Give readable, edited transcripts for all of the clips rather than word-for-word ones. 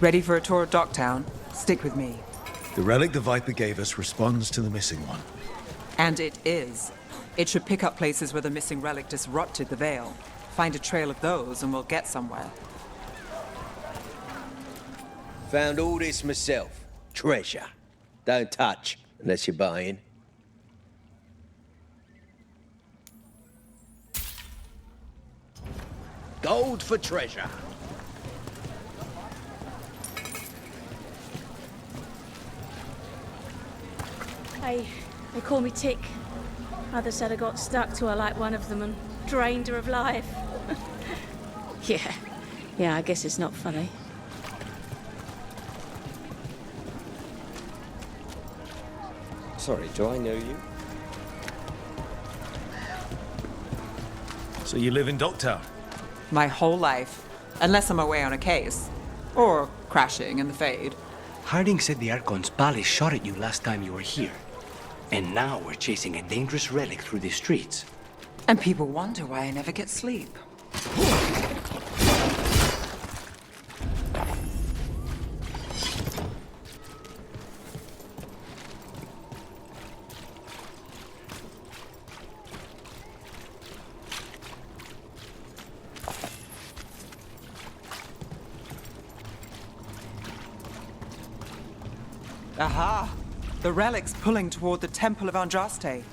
Ready for a tour of Docktown? Stick with me. The relic the Viper gave us responds to the missing one. And it is. It should pick up places where the missing relic disrupted the Veil. Find a trail of those and we'll get somewhere. Found all this myself. Treasure. Don't touch, unless you're buying. Gold for treasure. They call me Tick. Mother said I got stuck to her like one of them and drained her of life. Yeah, I guess it's not funny. Sorry, do I know you? So you live in Docktown? My whole life. Unless I'm away on a case. Or crashing in the Fade. Harding said the Archon's palace shot at you last time you were here. And now we're chasing a dangerous relic through the streets. And people wonder why I never get sleep. Aha! The relic's pulling toward the Temple of Andraste.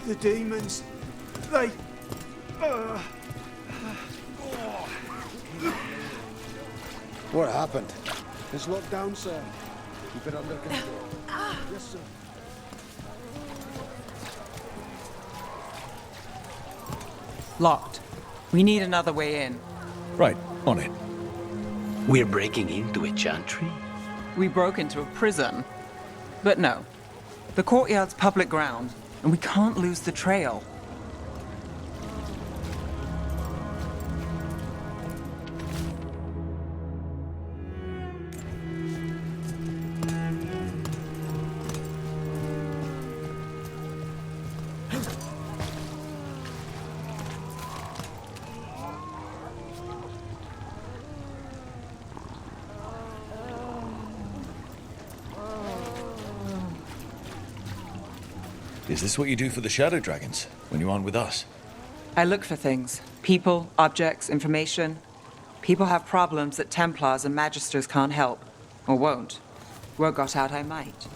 The demons, they... What happened? It's locked down, sir. Keep it under control. Yes, sir. Locked. We need another way in. Right, on it. We're breaking into a chantry? We broke into a prison. But no. The courtyard's public ground, and we can't lose the trail. Is this what you do for the Shadow Dragons, when you aren't with us? I look for things. People, objects, information. People have problems that Templars and Magisters can't help. Or won't. Word got out I might.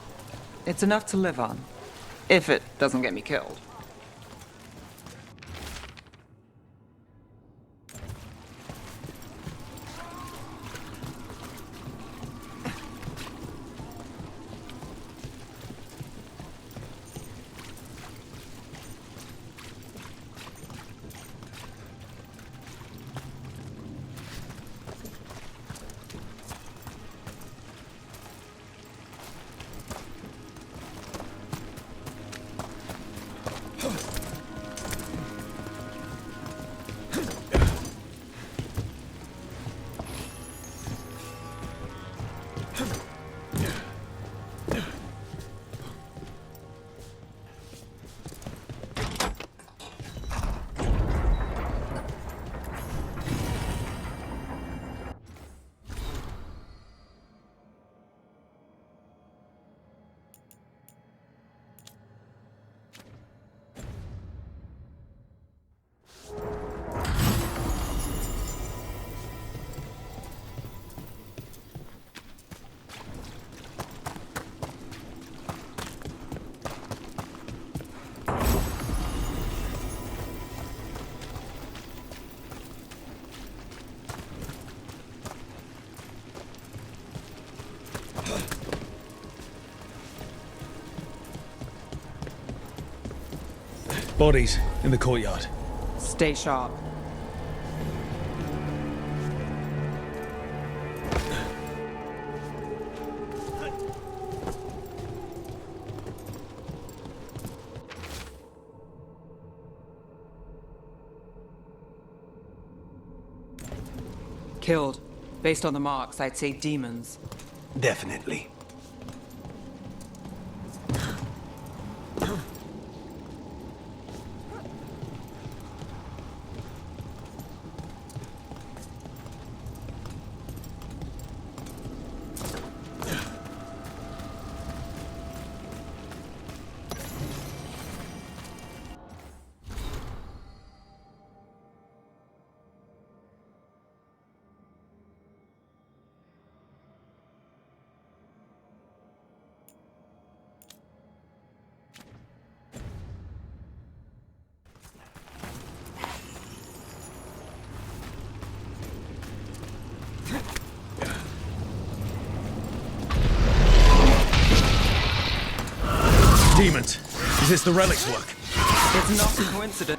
It's enough to live on. If it doesn't get me killed. Bodies in the courtyard. Stay sharp. Killed. Based on the marks, I'd say demons. Definitely. Is this the relic's work? It's not a coincidence.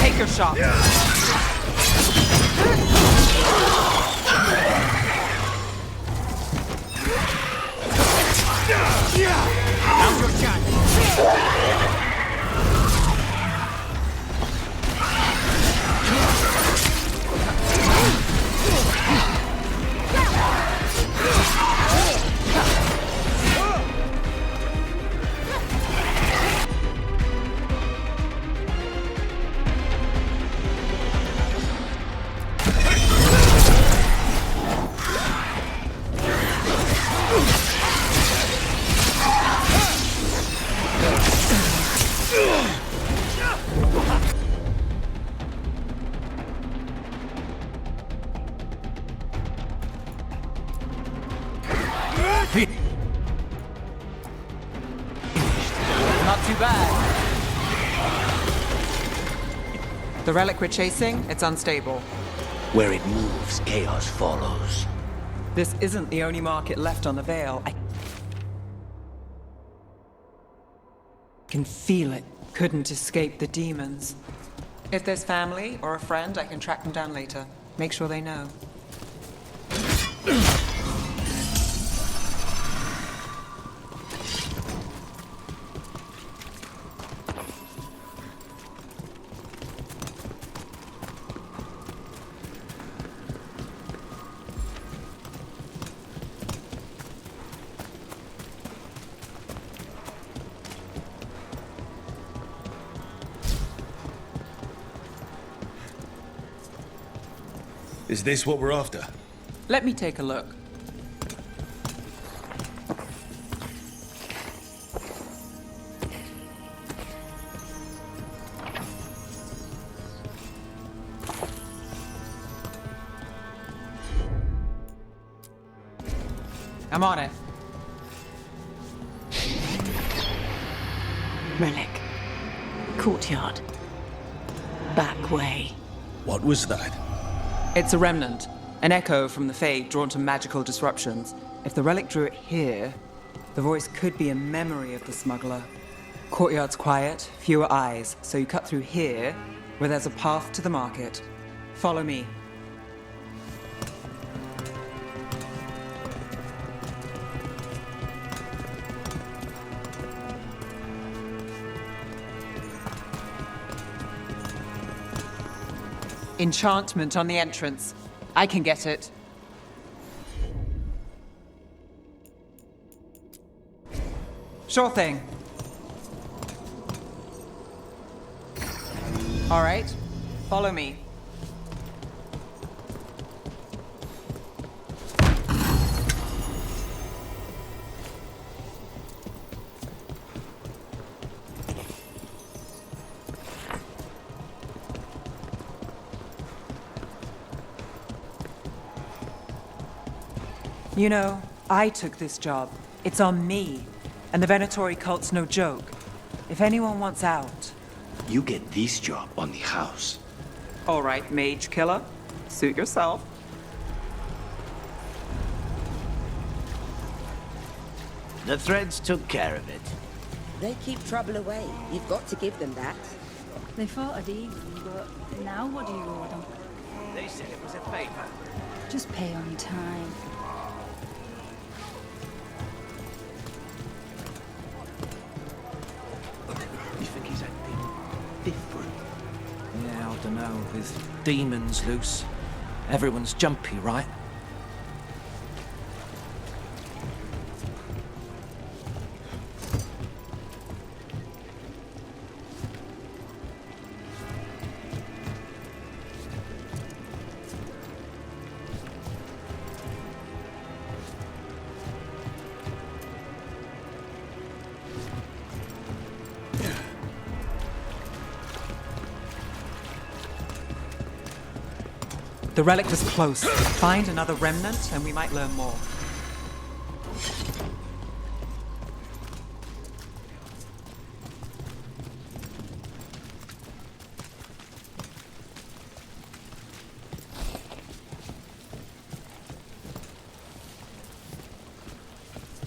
Take your shot. Now's your chance. Not too bad. The relic we're chasing, it's unstable. Where it moves, chaos follows. This isn't the only market left on the Veil. I can feel it. Couldn't escape the demons. If there's family or a friend, I can track them down later. Make sure they know. Is this what we're after? Let me take a look. I'm on it. Relic. Courtyard. Back way. What was that? It's a remnant, an echo from the Fade drawn to magical disruptions. If the relic drew it here, the voice could be a memory of the smuggler. Courtyard's quiet, fewer eyes, so you cut through here, where there's a path to the market. Follow me. Enchantment on the entrance. I can get it. Sure thing. All right, follow me. You know, I took this job. It's on me. And the Venatori cult's no joke. If anyone wants out... You get this job on the house. All right, mage killer. Suit yourself. The threads took care of it. They keep trouble away. You've got to give them that. They fought at even, but now what do you owe them? They said it was a favor. Just pay on time. You think he's acting different? Yeah, I don't know. With demons loose, everyone's jumpy, right? The relic was close. Find another remnant, and we might learn more.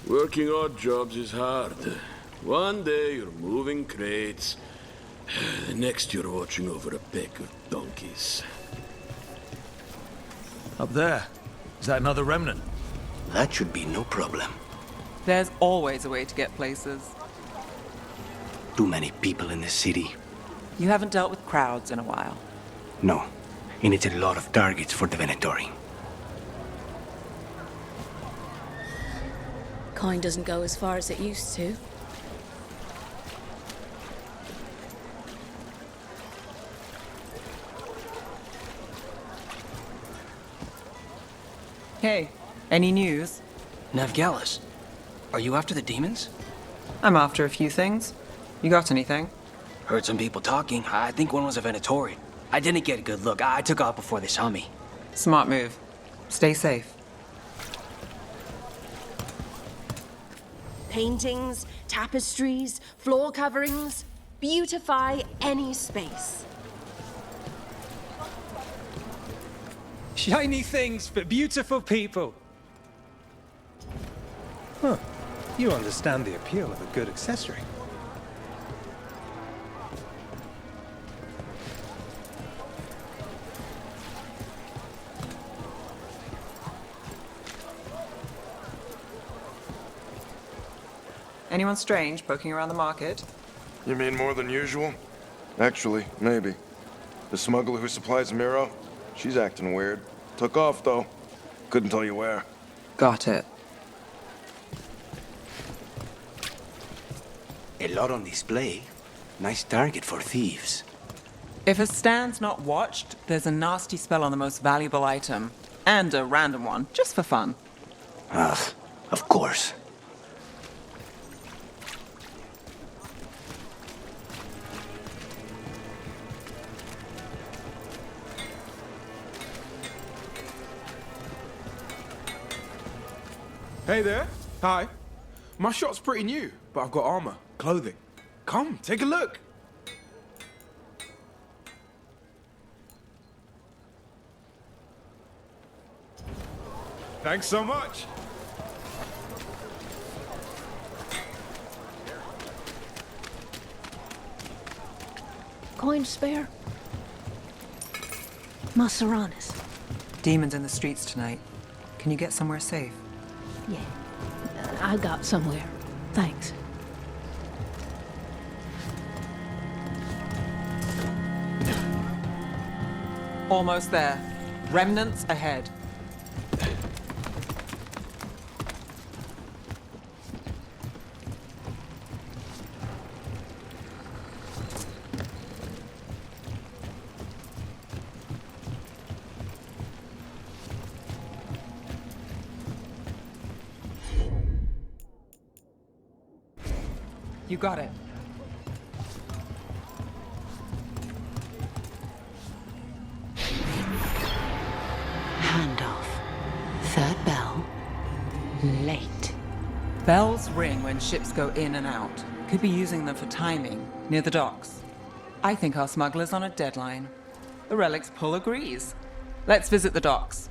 Working odd jobs is hard. One day you're moving crates, the next you're watching over a pack of donkeys. Up there. Is that another remnant? That should be no problem. There's always a way to get places. Too many people in the city. You haven't dealt with crowds in a while. No, and it's a lot of targets for the Venatori. Coin doesn't go as far as it used to. Hey, any news? Navgalis, are you after the demons? I'm after a few things. You got anything? Heard some people talking. I think one was a Venatori. I didn't get a good look. I took off before they saw me. Smart move. Stay safe. Paintings, tapestries, floor coverings. Beautify any space. Shiny things for beautiful people. Huh. You understand the appeal of a good accessory. Anyone strange poking around the market? You mean more than usual? Actually, maybe. The smuggler who supplies Miro, she's acting weird. Took off, though. Couldn't tell you where. Got it. A lot on display. Nice target for thieves. If a stand's not watched, there's a nasty spell on the most valuable item. And a random one, just for fun. Ugh, of course. Hey there. Hi. My shop's pretty new, but I've got armor, clothing. Come, take a look. Thanks so much. Coin spare? Maseranis. Demons in the streets tonight. Can you get somewhere safe? Yeah, I got somewhere. Thanks. Almost there. Remnants ahead. You got it. Handoff. Third bell. Late. Bells ring when ships go in and out. Could be using them for timing, near the docks. I think our smuggler's on a deadline. The relic's pull agrees. Let's visit the docks.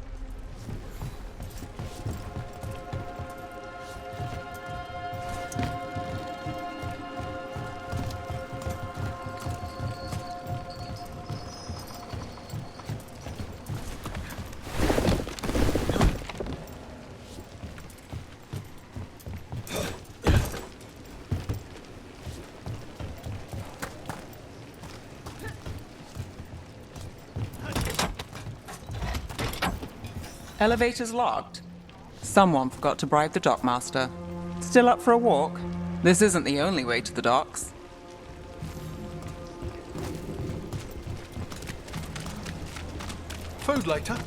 Elevator's locked. Someone forgot to bribe the dockmaster. Still up for a walk? This isn't the only way to the docks. Food later?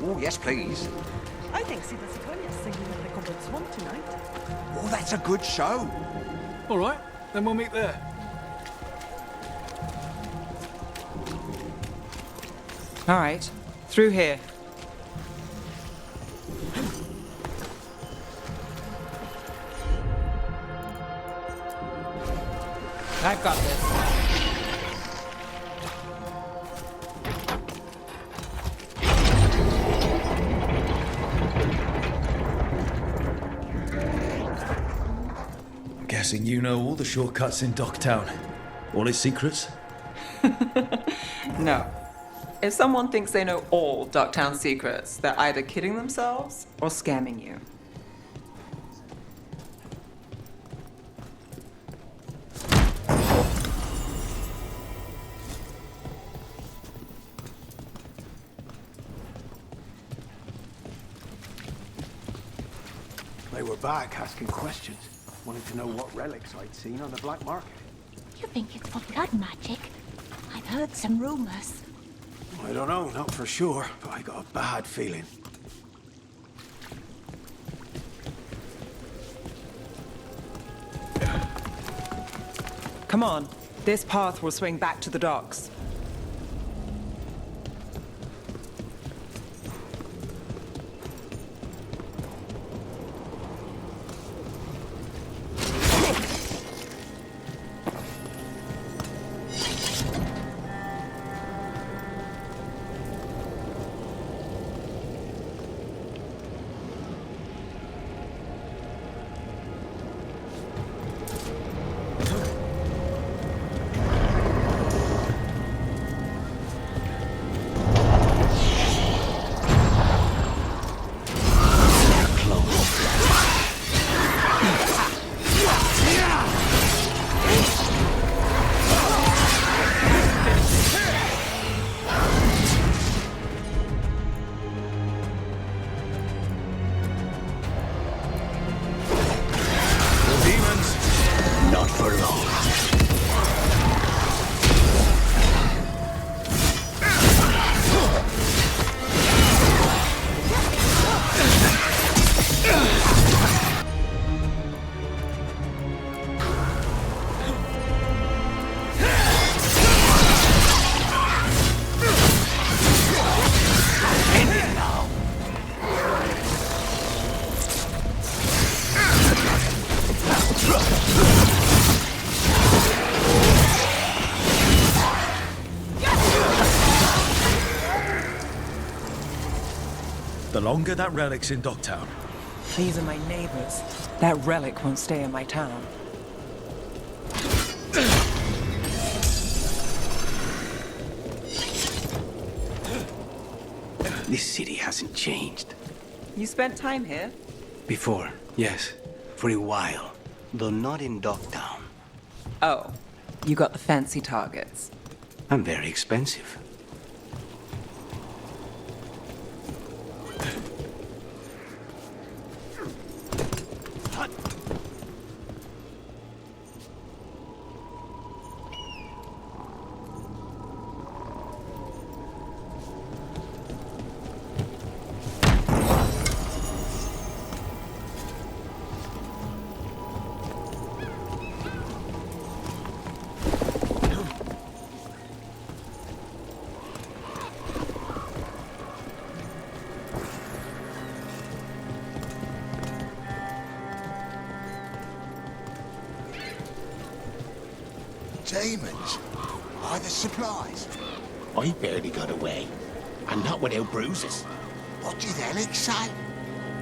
Oh, yes, please. I think see the Ciconia's singing at the Cobbled Swan tonight. Oh, that's a good show. All right, then we'll meet there. All right, through here. I've got this. Guessing you know all the shortcuts in Docktown. All its secrets? No. If someone thinks they know all Docktown secrets, they're either kidding themselves or scamming you. They were back asking questions, wanting to know what relics I'd seen on the black market. You think it's for blood magic? I've heard some rumors. I don't know, not for sure, but I got a bad feeling. Come on. This path will swing back to the docks. The longer that relic's in Docktown. These are my neighbors. That relic won't stay in my town. This city hasn't changed. You spent time here? Before, yes. For a while. Though not in Docktown. Oh, you got the fancy targets. I'm very expensive. Demons? Why the supplies? I barely got away, and not without bruises. What did Alex say?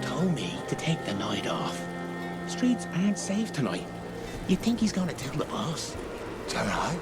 Told me to take the night off. Streets aren't safe tonight. You think he's gonna tell the boss? Dunno.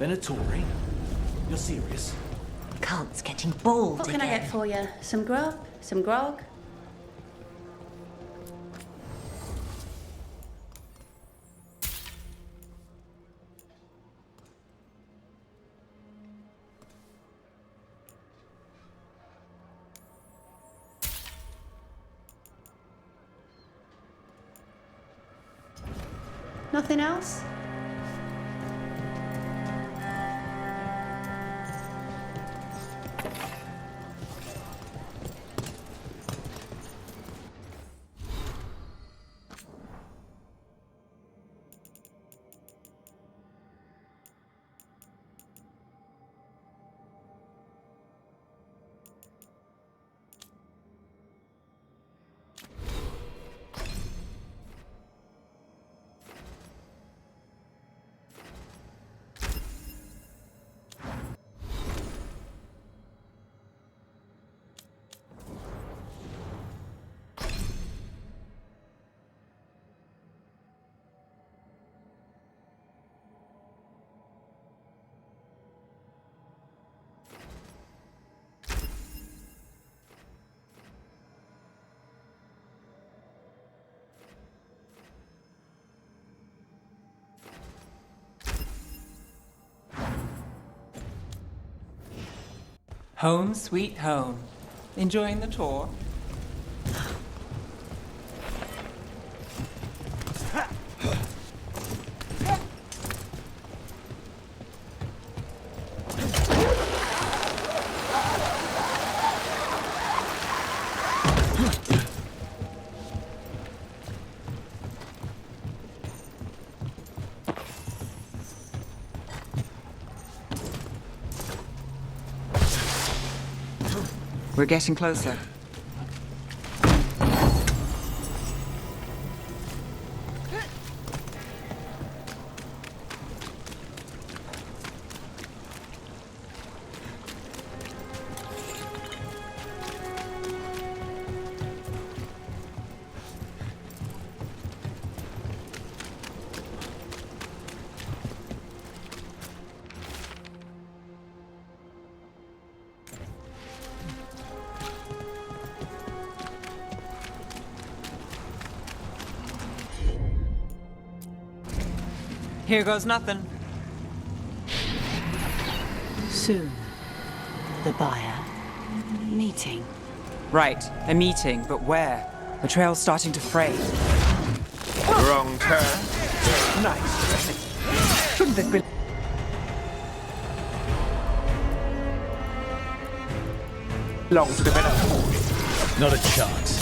Venatori? You're serious? Cult's getting bold What can I get for you? Some grub? Some grog? Nothing else? Home sweet home. Enjoying the tour? We're getting closer. Here goes nothing. Soon, the buyer meeting. Right, a meeting, but where? The trail's starting to fray. Wrong turn. Nice. Shouldn't this be... Long to develop. Not a chance.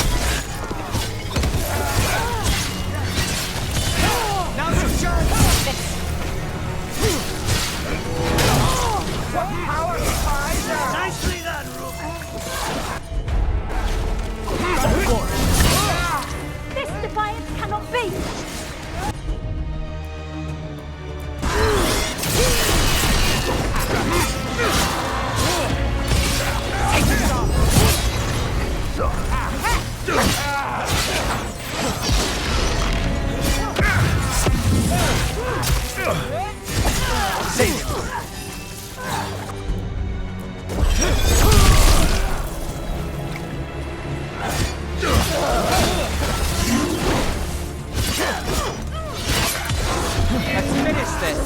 Now's your chance! What power spider! Nicely done, Rook! This defiance cannot be! Let's finish this.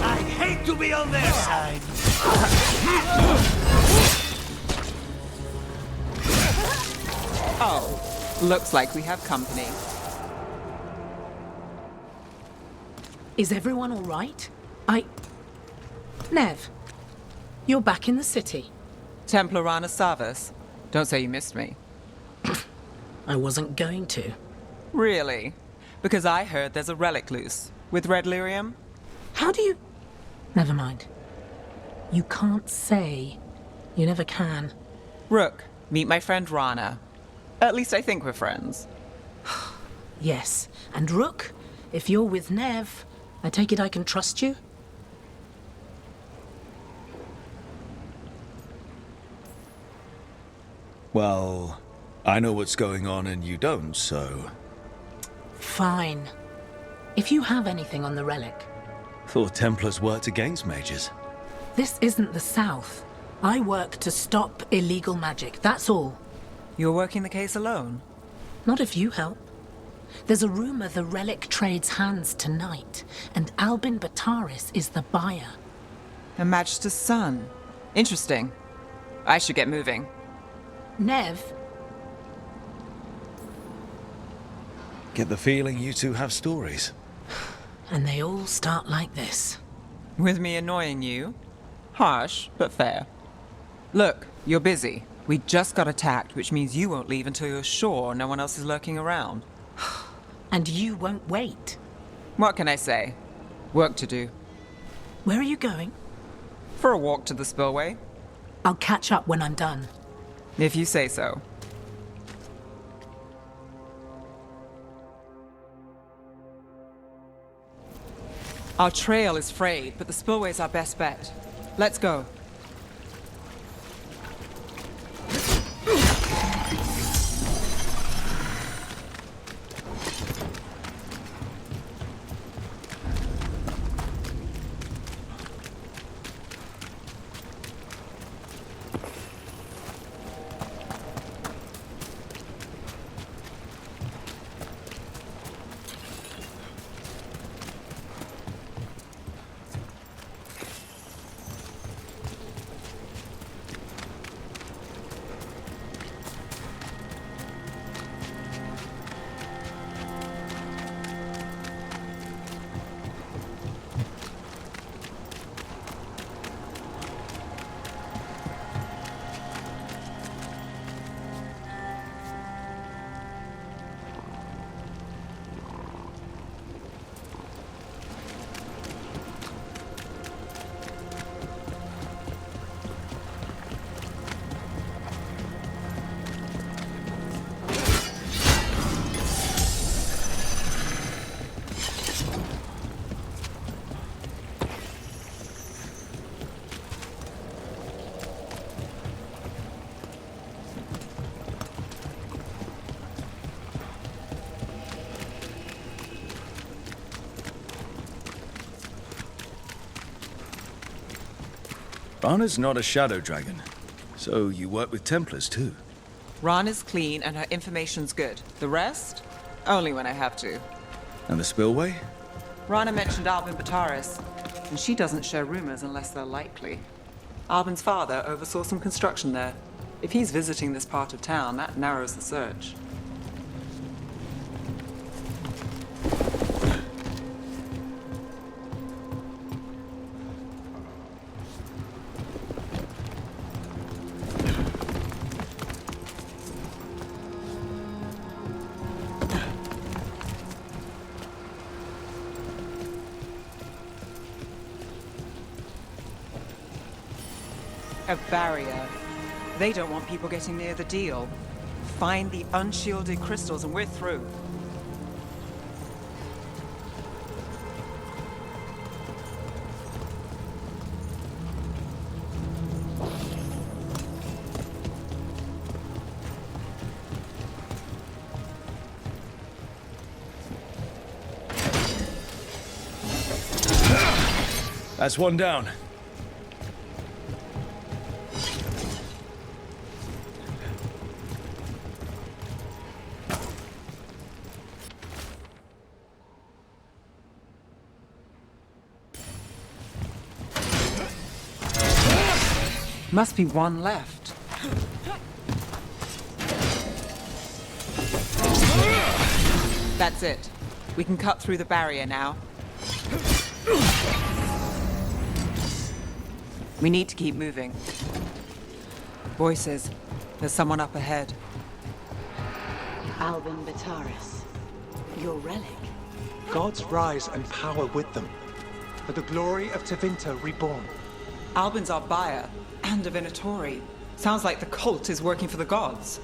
I hate to be on their side. Oh, looks like we have company. Is everyone all right? Nev, you're back in the city. Templar Rana Savas. Don't say you missed me. I wasn't going to. Really? Because I heard there's a relic loose. With red lyrium? How do you... Never mind. You can't say. You never can. Rook, meet my friend Rana. At least I think we're friends. Yes. And Rook, if you're with Nev, I take it I can trust you? Well, I know what's going on and you don't, so... Fine. If you have anything on the relic... Thought Templars worked against mages. This isn't the South. I work to stop illegal magic, that's all. You're working the case alone? Not if you help. There's a rumor the relic trades hands tonight, and Albin Bataris is the buyer. Her Magister's son. Interesting. I should get moving. Nev? Get the feeling you two have stories. And they all start like this. With me annoying you? Harsh, but fair. Look, you're busy. We just got attacked, which means you won't leave until you're sure no one else is lurking around. And you won't wait. What can I say? Work to do. Where are you going? For a walk to the spillway. I'll catch up when I'm done. If you say so. Our trail is frayed, but the spillway's our best bet. Let's go. Rana's not a shadow dragon, so you work with Templars too. Rana's clean and her information's good. The rest? Only when I have to. And the spillway? Rana mentioned Albin Bataris, and she doesn't share rumors unless they're likely. Albin's father oversaw some construction there. If he's visiting this part of town, that narrows the search. A barrier. They don't want people getting near the deal. Find the unshielded crystals and we're through. That's one down. Must be one left. That's it. We can cut through the barrier now. We need to keep moving. Voices. There's someone up ahead. Albin Bataris. Your relic. Gods rise and power with them. For the glory of Tevinter reborn. Albin's our buyer, and a Venatori. Sounds like the cult is working for the gods.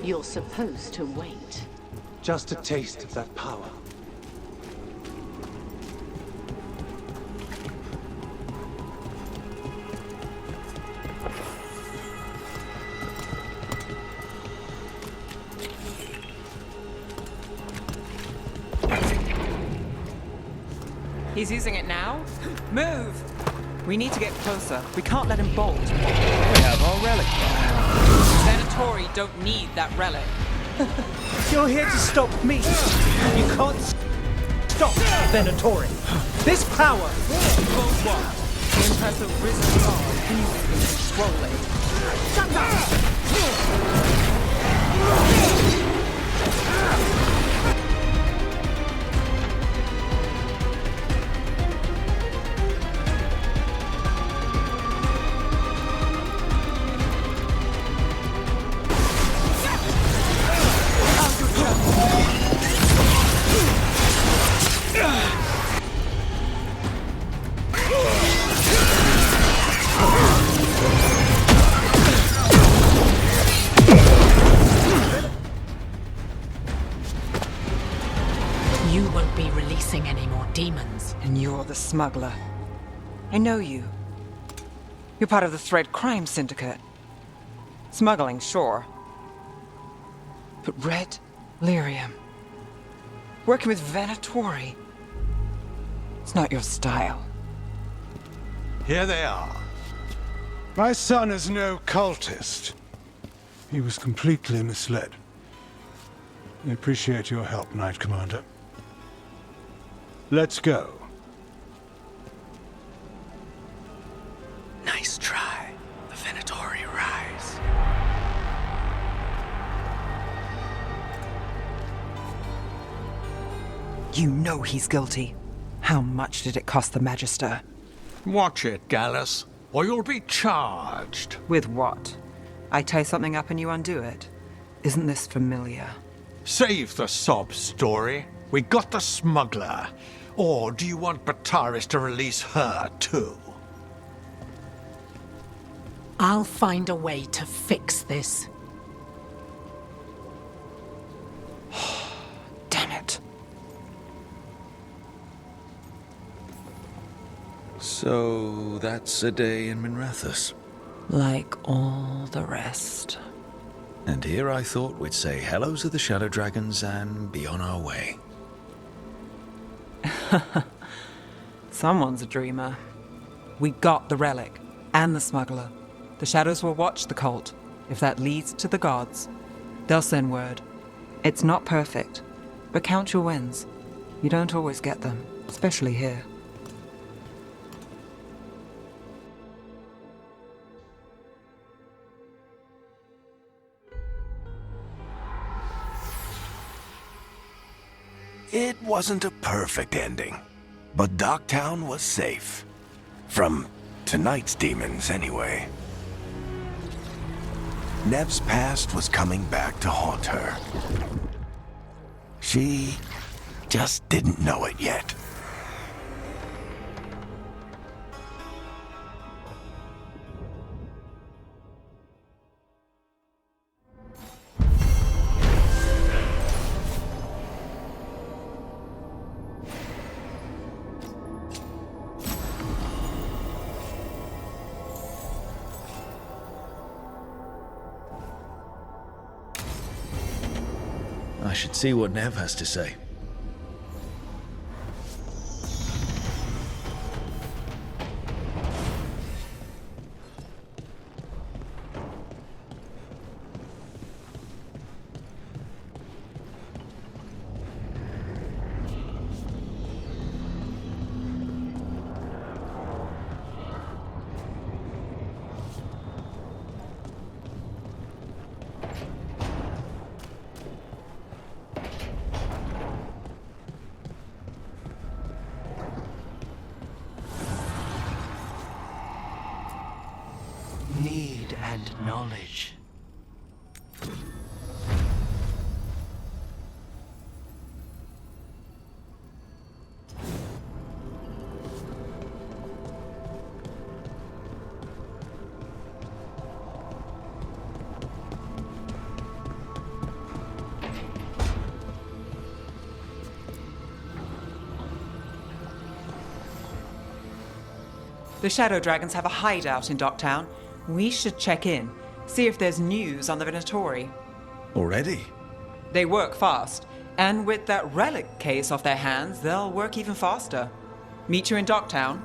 You're supposed to wait. Just a taste of that power. He's using it now? Move! We need to get closer. We can't let him bolt. We have our relic. Venatori don't need that relic. You're here to stop me. You can't stop Venatori. This power Won't what? The impressive risen god. Can you even control it? Shut up! You won't be releasing any more demons. And you're the smuggler. I know you. You're part of the Thread crime syndicate. Smuggling, sure. But red lyrium. Working with Venatori. It's not your style. Here they are. My son is no cultist. He was completely misled. I appreciate your help, Knight Commander. Let's go. Nice try. The Venatori rise. You know he's guilty. How much did it cost the Magister? Watch it, Gallus, or you'll be charged. With what? I tie something up and you undo it. Isn't this familiar? Save the sob story. We got the smuggler. Or do you want Bataris to release her, too? I'll find a way to fix this. Damn it. So that's a day in Minrathous. Like all the rest. And here I thought we'd say hello to the Shadow Dragons and be on our way. Someone's a dreamer. We got the relic and the smuggler. The Shadows will watch the cult. If that leads to the gods, they'll send word. It's not perfect, but count your wins. You don't always get them, especially here. It wasn't a perfect ending, but Docktown was safe. From tonight's demons, anyway. Nev's past was coming back to haunt her. She just didn't know it yet. I should see what Nev has to say. Need and knowledge. The Shadow Dragons have a hideout in Docktown. We should check in, see if there's news on the Venatori. Already? They work fast, and with that relic case off their hands, they'll work even faster. Meet you in Docktown.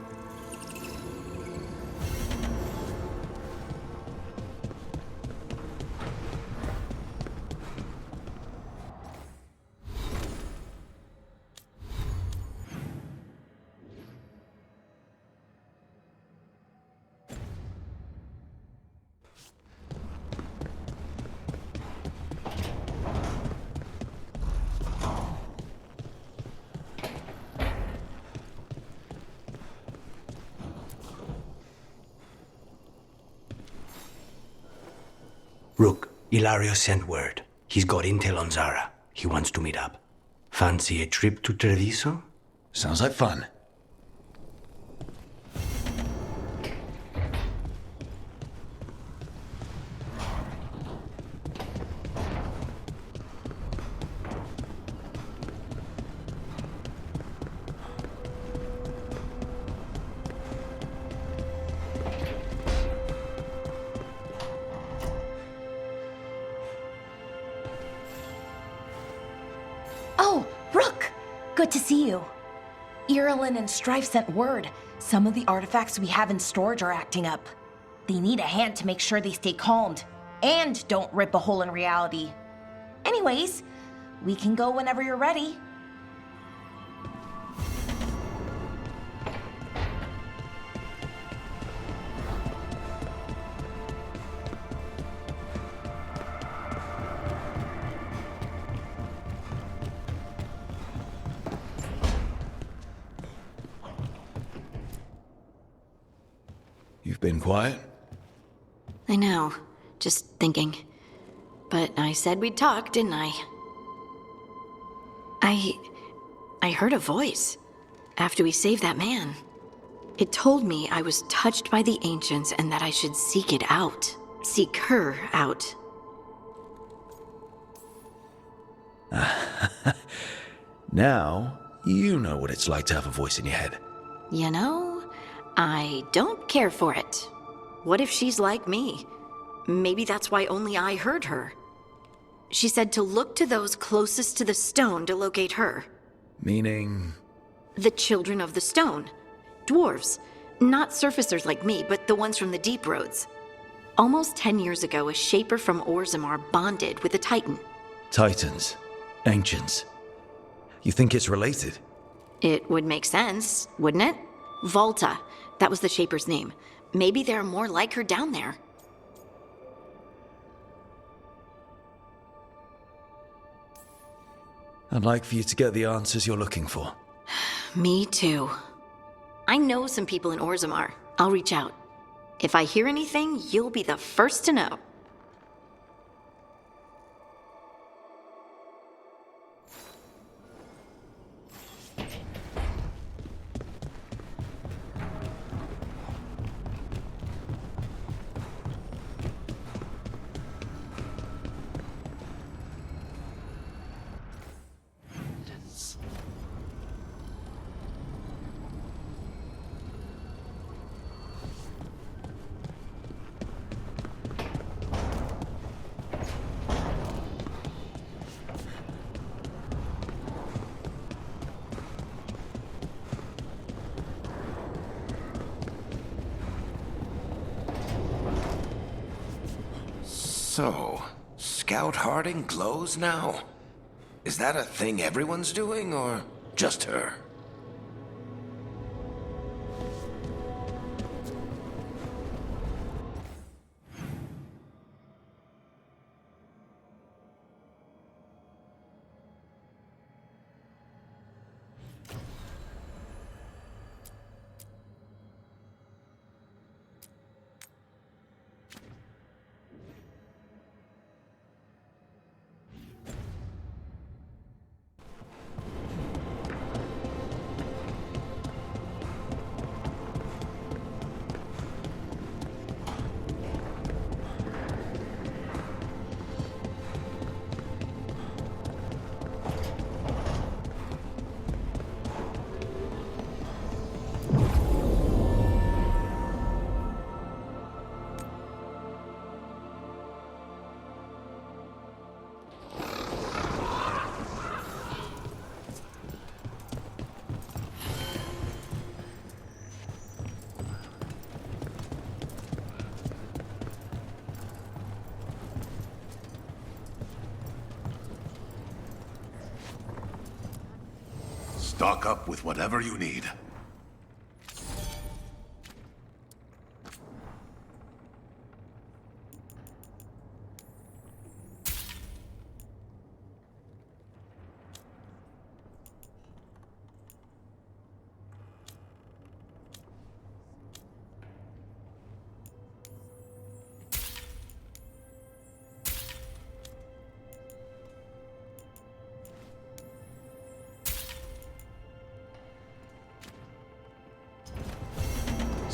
Rook, Ilario sent word. He's got intel on Zara. He wants to meet up. Fancy a trip to Treviso? Sounds like fun. Oh, Rook! Good to see you. Irulan and Strife sent word. Some of the artifacts we have in storage are acting up. They need a hand to make sure they stay calmed. And don't rip a hole in reality. Anyways, we can go whenever you're ready. You've been quiet? I know. Just thinking. But I said we'd talk, didn't I? I heard a voice after we saved that man. It told me I was touched by the ancients and that I should seek it out. Seek her out. Now, you know what it's like to have a voice in your head. You know, I don't care for it. What if she's like me? Maybe that's why only I heard her. She said to look to those closest to the stone to locate her. Meaning? The children of the stone. Dwarves. Not surfacers like me, but the ones from the deep roads. Almost 10 years ago, a shaper from Orzammar bonded with a titan. Titans. Ancients. You think it's related? It would make sense, wouldn't it? Volta. That was the shaper's name. Maybe there are more like her down there. I'd like for you to get the answers you're looking for. Me too. I know some people in Orzammar. I'll reach out. If I hear anything, you'll be the first to know. So, Scout Harding glows now? Is that a thing everyone's doing, or just her? Stock up with whatever you need.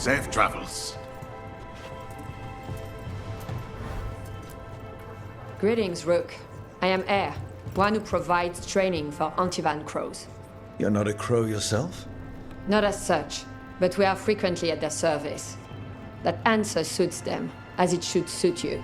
Safe travels. Greetings, Rook. I am Air, one who provides training for Antivan crows. You're not a crow yourself? Not as such, but we are frequently at their service. That answer suits them, as it should suit you.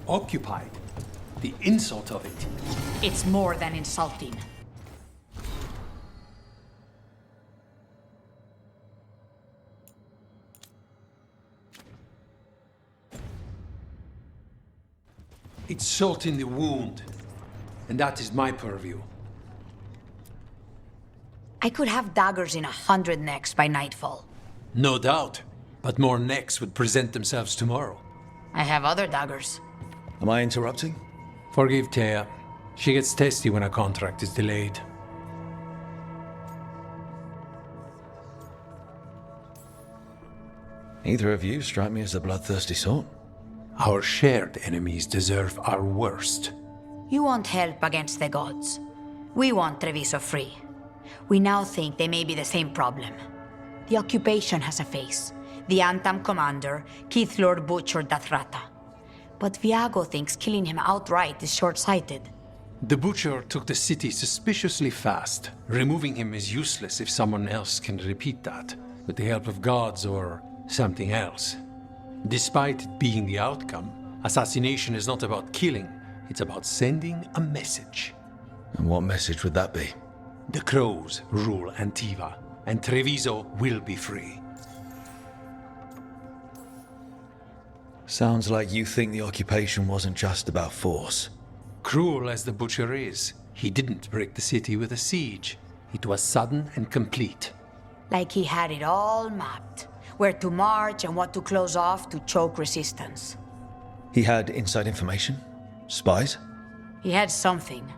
Occupied. The insult of it. It's more than insulting. It's salt in the wound. And that is my purview. I could have daggers in 100 necks by nightfall. No doubt. But more necks would present themselves tomorrow. I have other daggers. Am I interrupting? Forgive Thea. She gets testy when a contract is delayed. Neither of you strike me as the bloodthirsty sort. Our shared enemies deserve our worst. You want help against the gods. We want Treviso free. We now think they may be the same problem. The occupation has a face. The Antam commander, Keith Lord Butcher Dathrata. But Viago thinks killing him outright is short-sighted. The Butcher took the city suspiciously fast. Removing him is useless if someone else can repeat that, with the help of gods or something else. Despite it being the outcome, assassination is not about killing, it's about sending a message. And what message would that be? The crows rule Antiva, and Treviso will be free. Sounds like you think the occupation wasn't just about force. Cruel as the Butcher is, he didn't break the city with a siege. It was sudden and complete. Like he had it all mapped. Where to march and what to close off to choke resistance. He had inside information? Spies? He had something.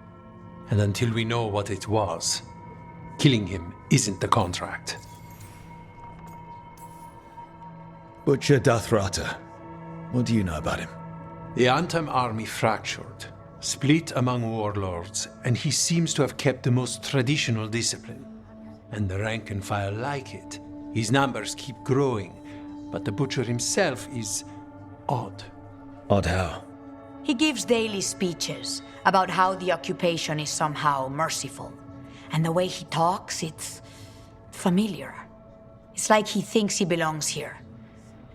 And until we know what it was, killing him isn't the contract. Butcher Dathrata. What do you know about him? The Antam army fractured, split among warlords, and he seems to have kept the most traditional discipline. And the rank and file like it. His numbers keep growing, but the Butcher himself is odd. Odd how? He gives daily speeches about how the occupation is somehow merciful. And the way he talks, it's familiar. It's like he thinks he belongs here.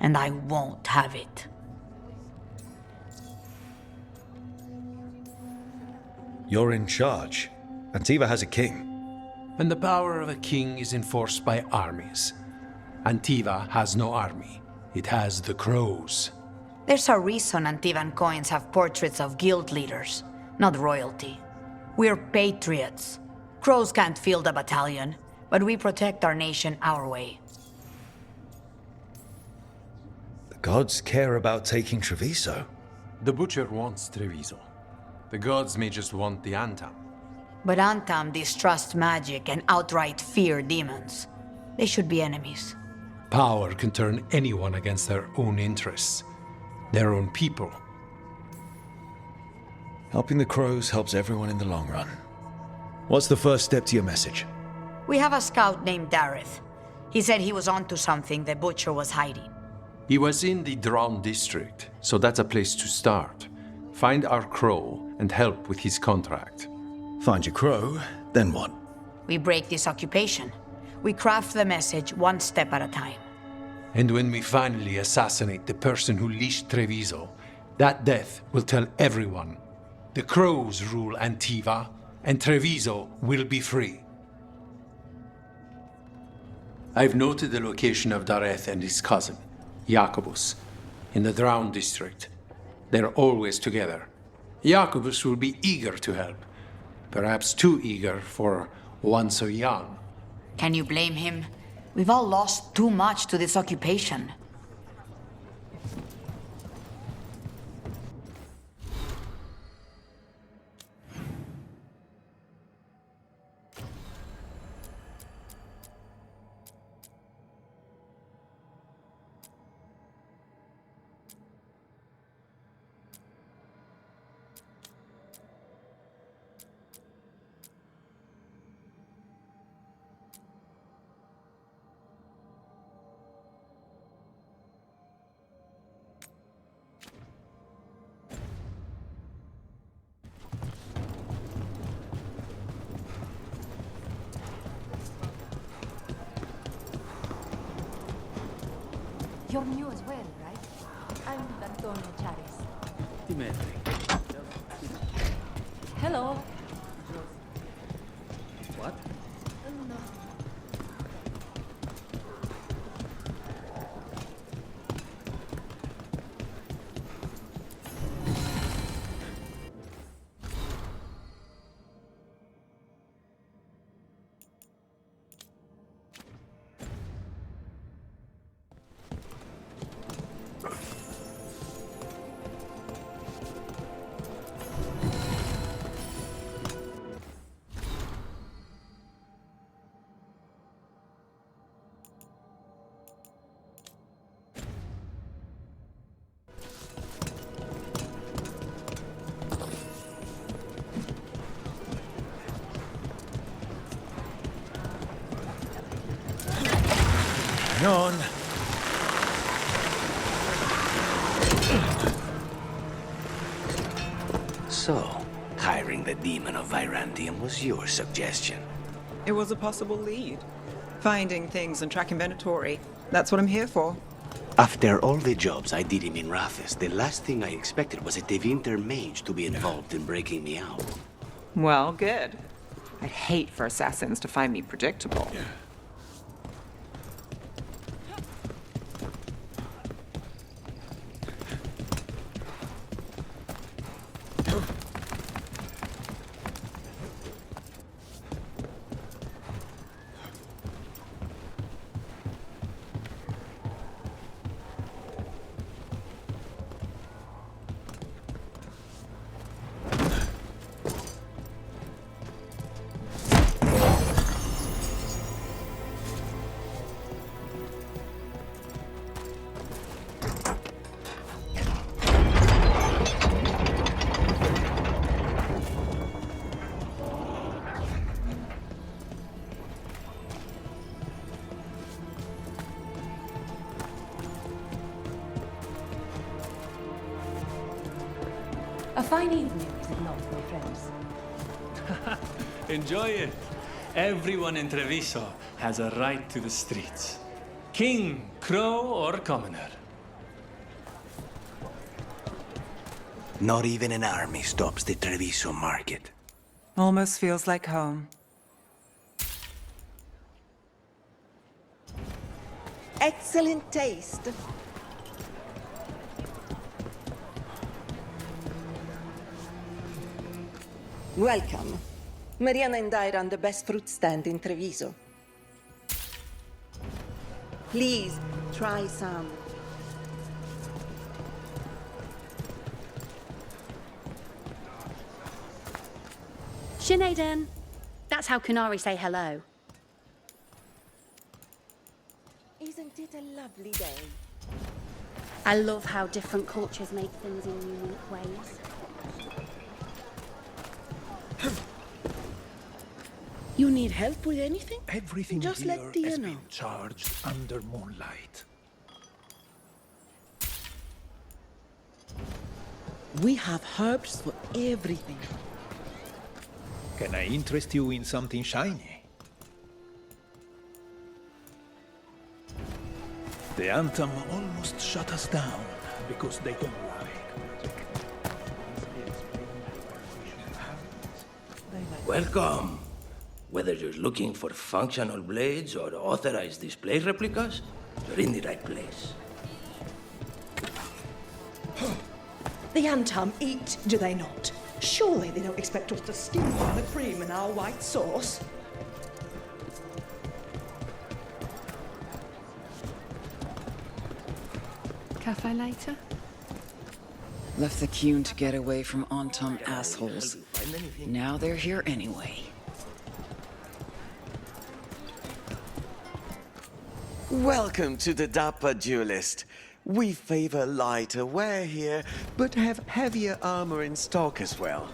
And I won't have it. You're in charge. Antiva has a king. And the power of a king is enforced by armies. Antiva has no army. It has the crows. There's a reason Antivan coins have portraits of guild leaders, not royalty. We're patriots. Crows can't field a battalion, but we protect our nation our way. The gods care about taking Treviso. The Butcher wants Treviso. The gods may just want the Antam. But Antam distrust magic and outright fear demons. They should be enemies. Power can turn anyone against their own interests, their own people. Helping the crows helps everyone in the long run. What's the first step to your message? We have a scout named Dareth. He said he was onto something the Butcher was hiding. He was in the Drown district, so that's a place to start. Find our crow and help with his contract. Find your crow, then what? We break this occupation. We craft the message one step at a time. And when we finally assassinate the person who leashed Treviso, that death will tell everyone. The crows rule Antiva, and Treviso will be free. I've noted the location of Dareth and his cousin, Jacobus, in the Drown district. They're always together. Jacobus will be eager to help. Perhaps too eager for one so young. Can you blame him? We've all lost too much to this occupation. You're new as well, right? I'm Antonio Charis. Dimitri. Hello. What? No. On. So, hiring the demon of Virantium was your suggestion. It was a possible lead. Finding things and tracking Venatori. That's what I'm here for. After all the jobs I did in Minrathis, the last thing I expected was a Tevinter mage to be involved in breaking me out. Well, good. I'd hate for assassins to find me predictable. A fine evening, is it not, my friends? Enjoy it. Everyone in Treviso has a right to the streets. King, crow, or commoner. Not even an army stops the Treviso market. Almost feels like home. Excellent taste. Welcome. Mariana and I run the best fruit stand in Treviso. Please, try some. Sinead, that's how Kunari say hello. Isn't it a lovely day? I love how different cultures make things in unique ways. You need help with anything? Everything Just here let Tia has know. been charged under moonlight. We have herbs for everything. Can I interest you in something shiny? The Anthem almost shut us down because they don't like. Welcome. Whether you're looking for functional blades or authorized display replicas, you're in the right place. The Antam eat, do they not? Surely they don't expect us to skim on the cream in our white sauce. Cafe later? Left the Qun to get away from Antam assholes. Now they're here anyway. Welcome to the Dapper Duelist. We favor lighter wear here, but have heavier armor in stock as well.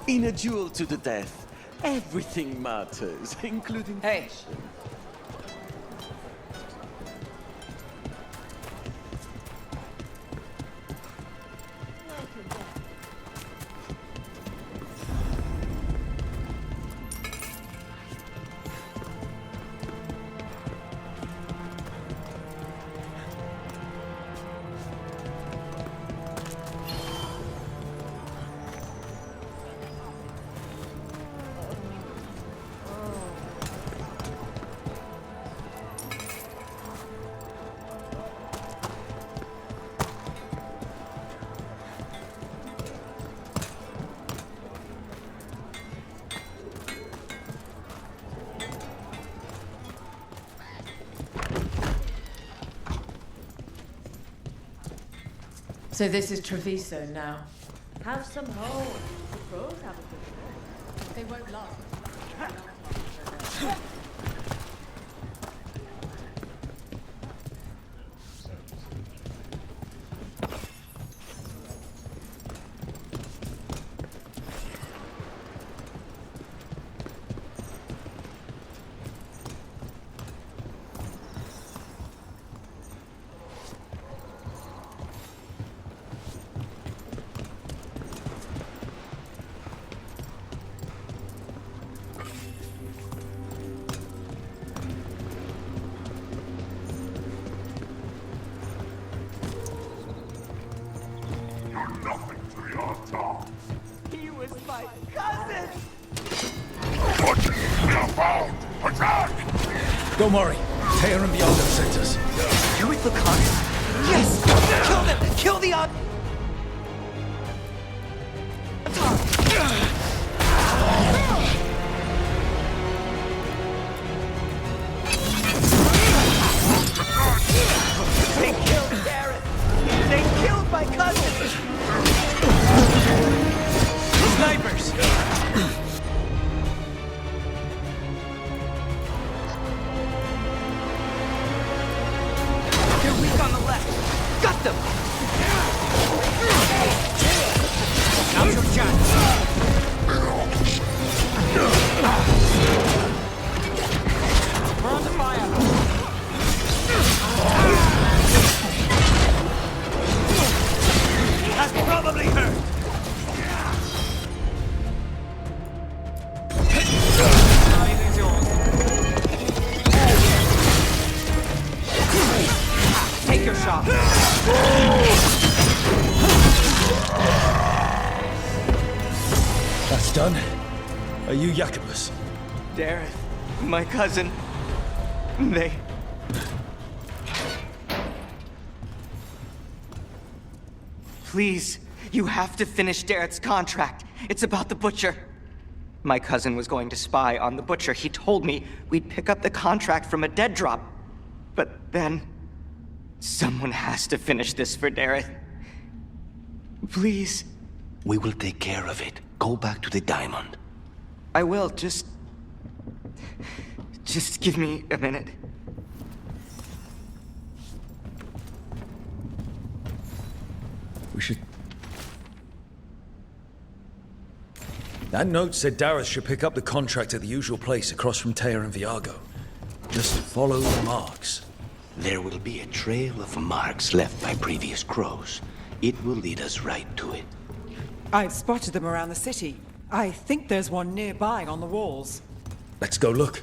In a duel to the death, everything matters, including... Hey! So this is Treviso now. Have some hope. The crows have a good day. They won't last. He was my cousin! Don't worry. Tear and Beyond sent us. You with Lucanis? Yes! Kill them! Kill the odd... They killed Darren! They killed my cousin! Snipers! They're weak on the left. Got them! Now's your chance. We're on the fire. That's probably hurt. Take your shot. That's done. Are you Jacobus? Darren, my cousin. They... Please, you have to finish Darrett's contract. It's about the Butcher. My cousin was going to spy on the Butcher. He told me we'd pick up the contract from a dead drop. But then... someone has to finish this for Dareth. Please. We will take care of it. Go back to the diamond. I will, just give me a minute. We should... That note said Dareth should pick up the contract at the usual place across from Teir and Viago. Just follow the marks. There will be a trail of marks left by previous crows. It will lead us right to it. I've spotted them around the city. I think there's one nearby on the walls. Let's go look.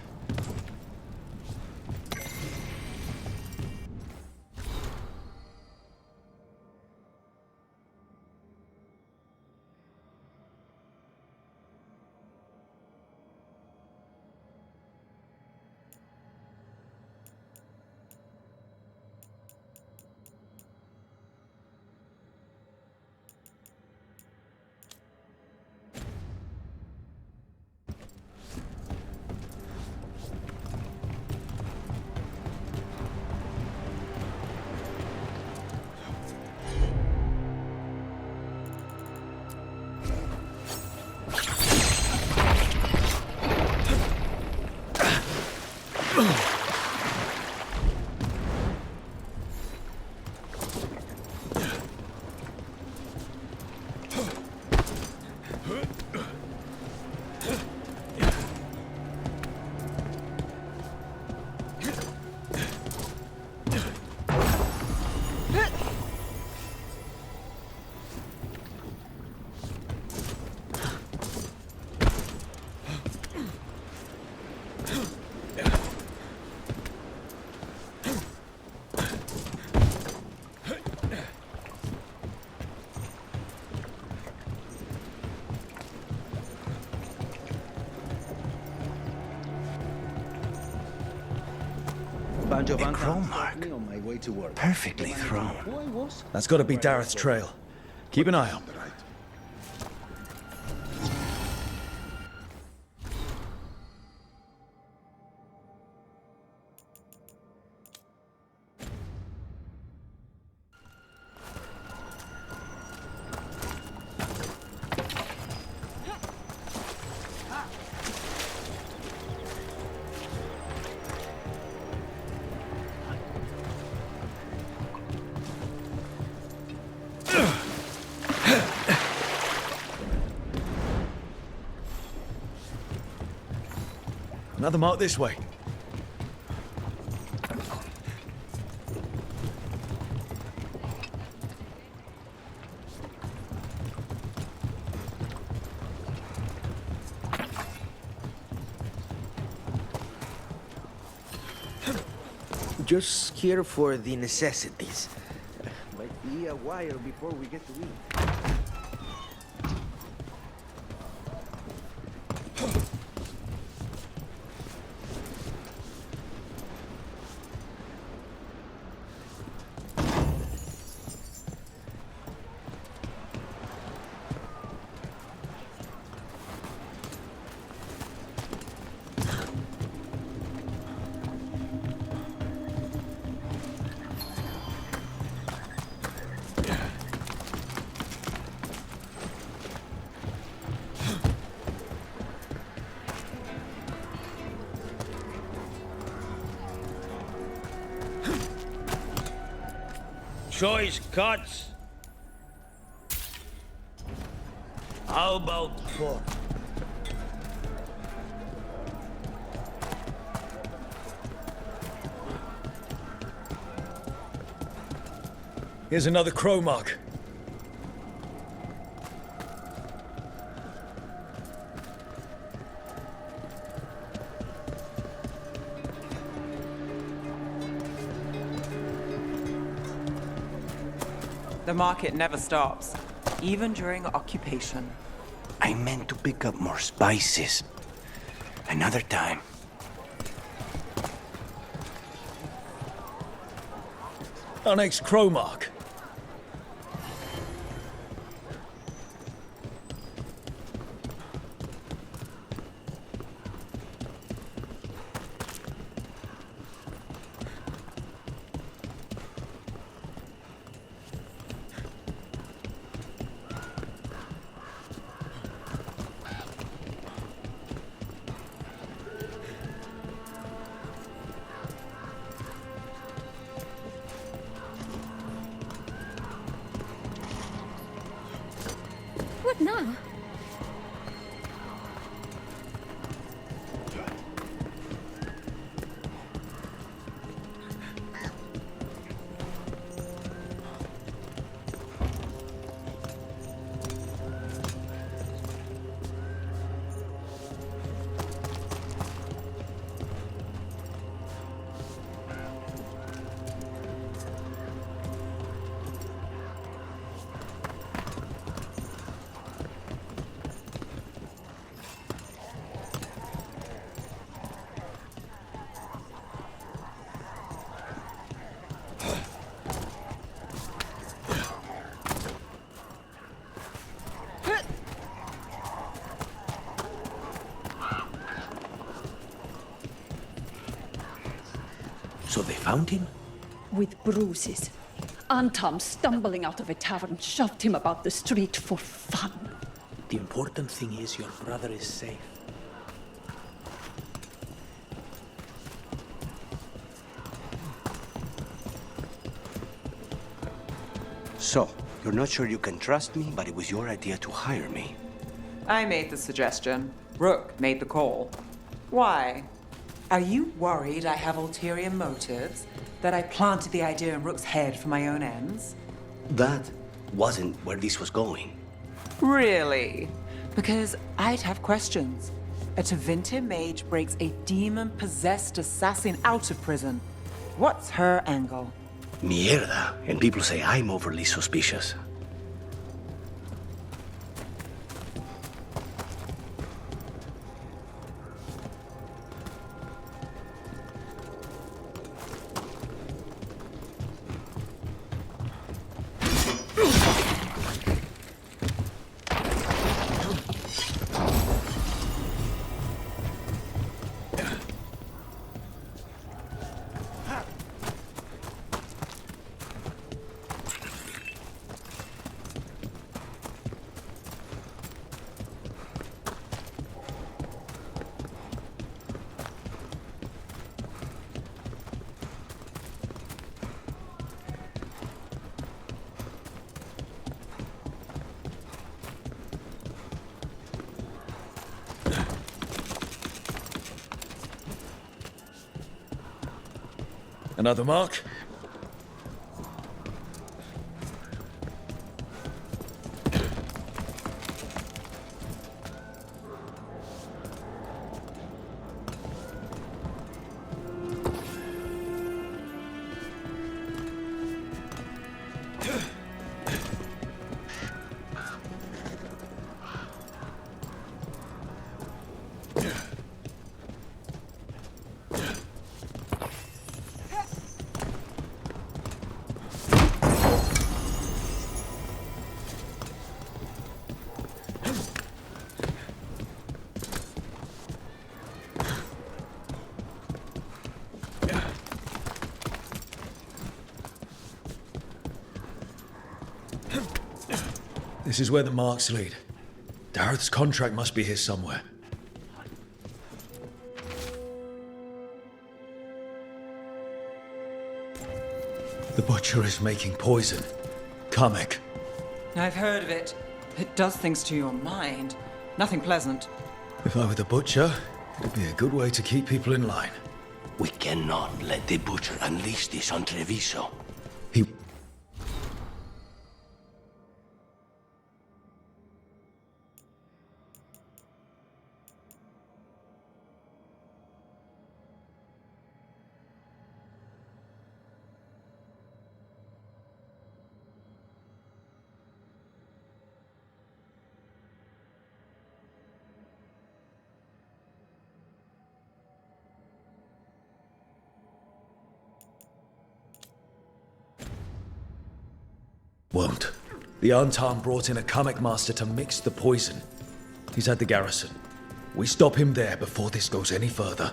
A crow mark. Perfectly thrown. That's got to be Dareth's trail. Keep an eye on. Another mark this way. Just here for the necessities. Might be a while before we get to eat. Choice cuts. How about pork? Here's another crow mark. The market never stops, even during occupation. I meant to pick up more spices. Another time. Our next crow mark. What now? they found him? With bruises. Antam, stumbling out of a tavern, shoved him about the street for fun. The important thing is your brother is safe. So, you're not sure you can trust me, but it was your idea to hire me. I made the suggestion. Rook made the call. Why? Are you worried I have ulterior motives? That I planted the idea in Rook's head for my own ends? That wasn't where this was going. Really? Because I'd have questions. A Tevinter mage breaks a demon-possessed assassin out of prison. What's her angle? Mierda. And people say I'm overly suspicious. Another mark? This is where the marks lead. Dareth's contract must be here somewhere. The Butcher is making poison. Kamek. I've heard of it. It does things to your mind. Nothing pleasant. If I were the Butcher, it'd be a good way to keep people in line. We cannot let the Butcher unleash this on Treviso. He... Won't. The Antam brought in a Kamek master to mix the poison. He's at the garrison. We stop him there before this goes any further.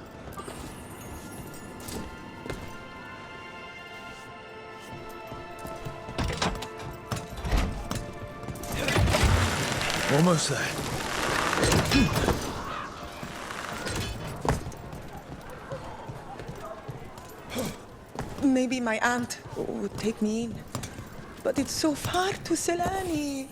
Almost there. Maybe my aunt would take me in. But it's so far to Selani.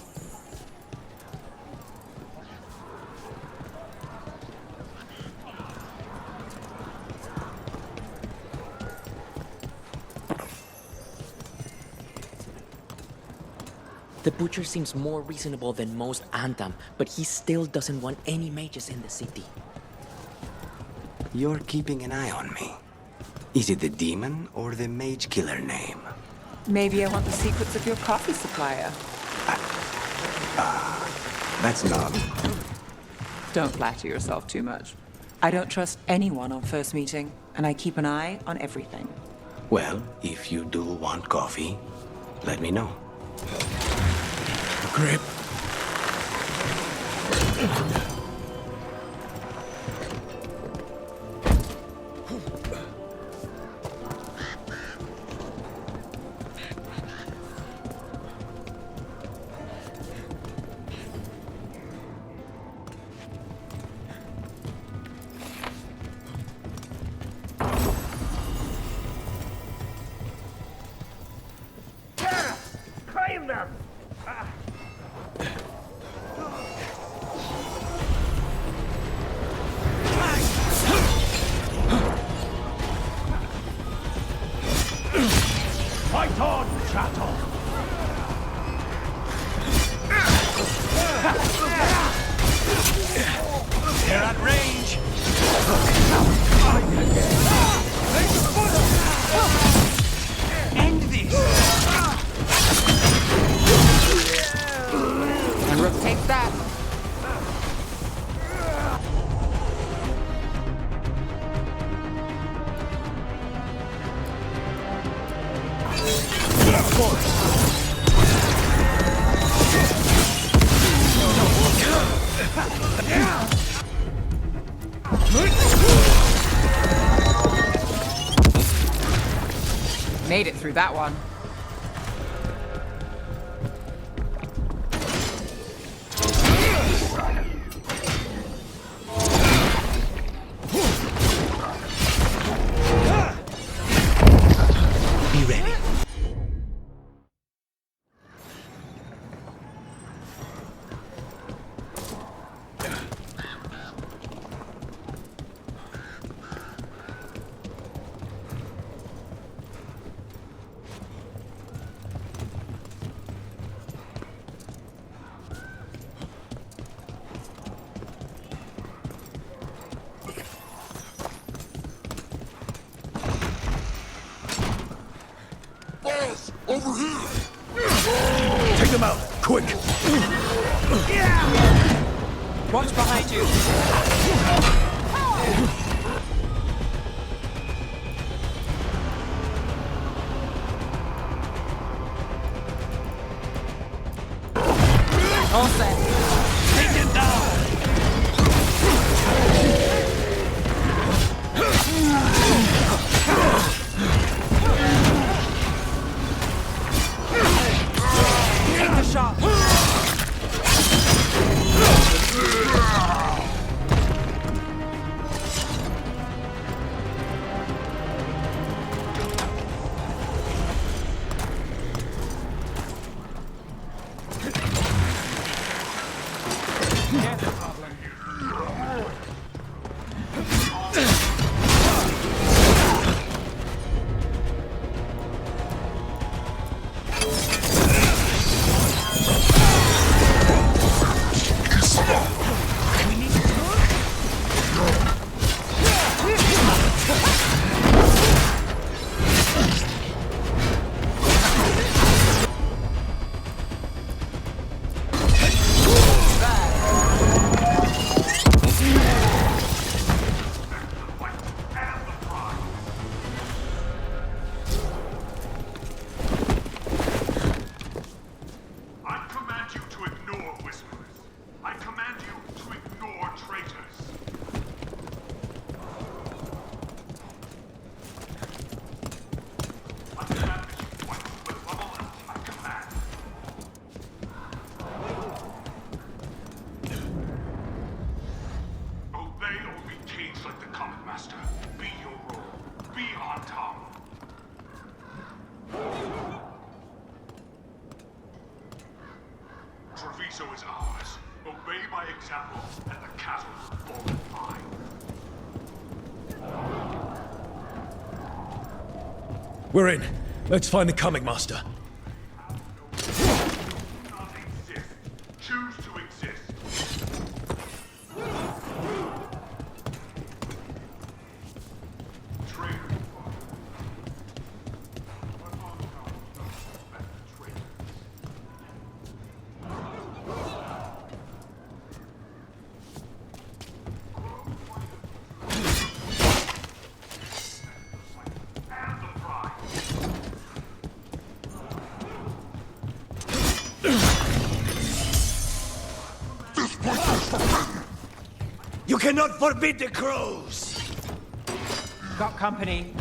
The Butcher seems more reasonable than most Antam, but he still doesn't want any mages in the city. You're keeping an eye on me. Is it the demon or the mage killer name? Maybe I want the secrets of your coffee supplier. That's not... Don't flatter yourself too much. I don't trust anyone on first meeting, and I keep an eye on everything. Well, if you do want coffee, let me know. Grip. Bring them! Fight on, chattel! They're at range! End this! And Rook takes that. Of course! Made it through that one. Be ready. Boss, over here! Take them out, quick! Watch behind you. All set. Take him down! Take the shot. Treviso is ours. Obey my example, and the castle will fall in line. We're in. Let's find the coming master. Not exist. Choose to exist. Traitor. You cannot forbid the crows! Got company.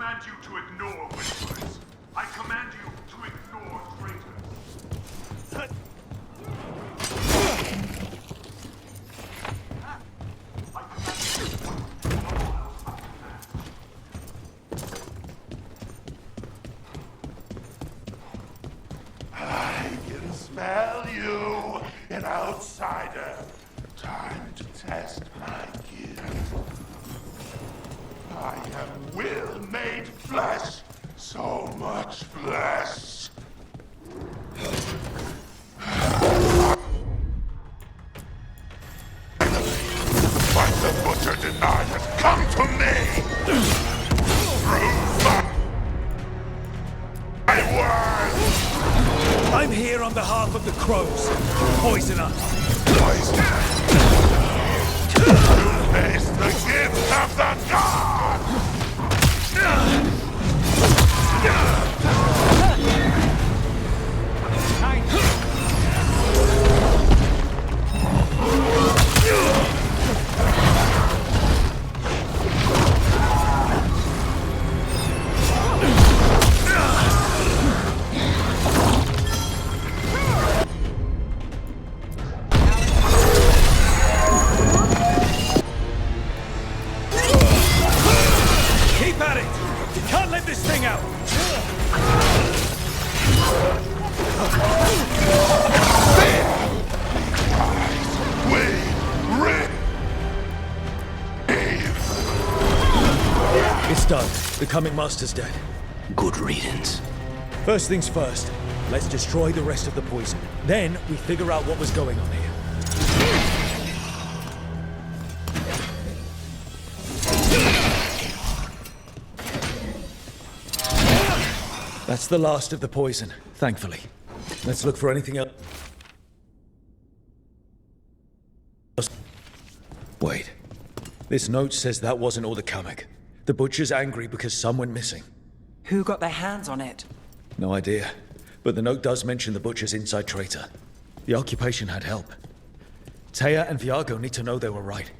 command you to ignore whisperers. I command you to ignore traitors. I can smell you, an outsider. Time to test my gift. I am will made flesh, so much flesh. But the butcher denied it. Come to me! Prove my word! I'm here on behalf of the crows. Poison us. Poison? You face the gift of the gods! Keep at it! You can't let this thing out! It's done. The coming master's dead. Good riddance. First things first, let's destroy the rest of the poison. Then we figure out what was going on here. That's the last of the poison, thankfully. Let's look for anything else. Wait. This note says that wasn't all the Kamek. The butcher's angry because some went missing. Who got their hands on it? No idea. But the note does mention the butcher's inside traitor. The occupation had help. Taya and Viago need to know they were right.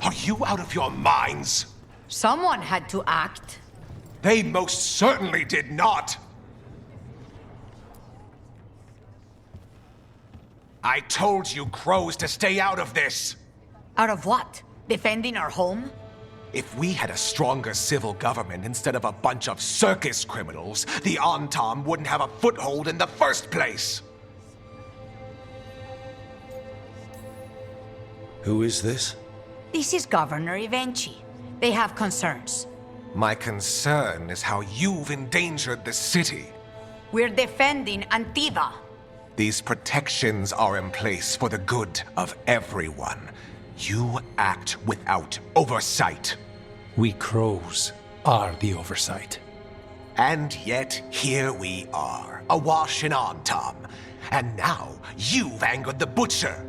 Are you out of your minds? Someone had to act. They most certainly did not! I told you crows to stay out of this! Out of what? Defending our home? If we had a stronger civil government instead of a bunch of circus criminals, the Antam wouldn't have a foothold in the first place! Who is this? This is Governor Evenchi. They have concerns. My concern is how you've endangered the city. We're defending Antiva. These protections are in place for the good of everyone. You act without oversight. We crows are the oversight. And yet, here we are, awash in Antam. And now, you've angered the butcher.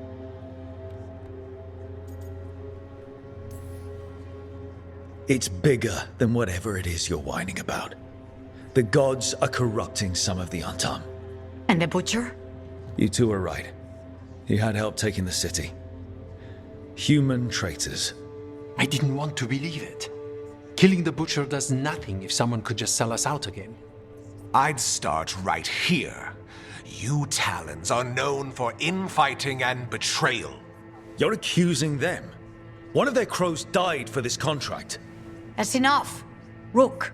It's bigger than whatever it is you're whining about. The gods are corrupting some of the Antam. And the butcher? You two are right. He had help taking the city. Human traitors. I didn't want to believe it. Killing the butcher does nothing if someone could just sell us out again. I'd start right here. You Talons are known for infighting and betrayal. You're accusing them. One of their crows died for this contract. That's enough. Rook,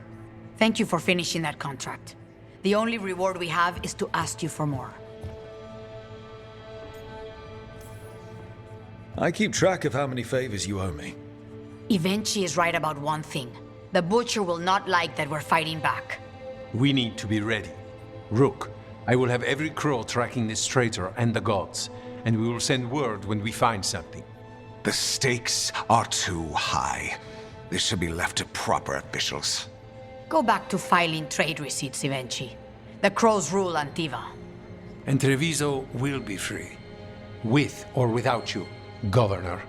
thank you for finishing that contract. The only reward we have is to ask you for more. I keep track of how many favors you owe me. Evenchi is right about one thing. The butcher will not like that we're fighting back. We need to be ready. Rook, I will have every crow tracking this traitor and the gods, and we will send word when we find something. The stakes are too high. This should be left to proper officials. Go back to filing trade receipts, Ivenchi. The crows rule Antiva. And Treviso will be free. With or without you, Governor.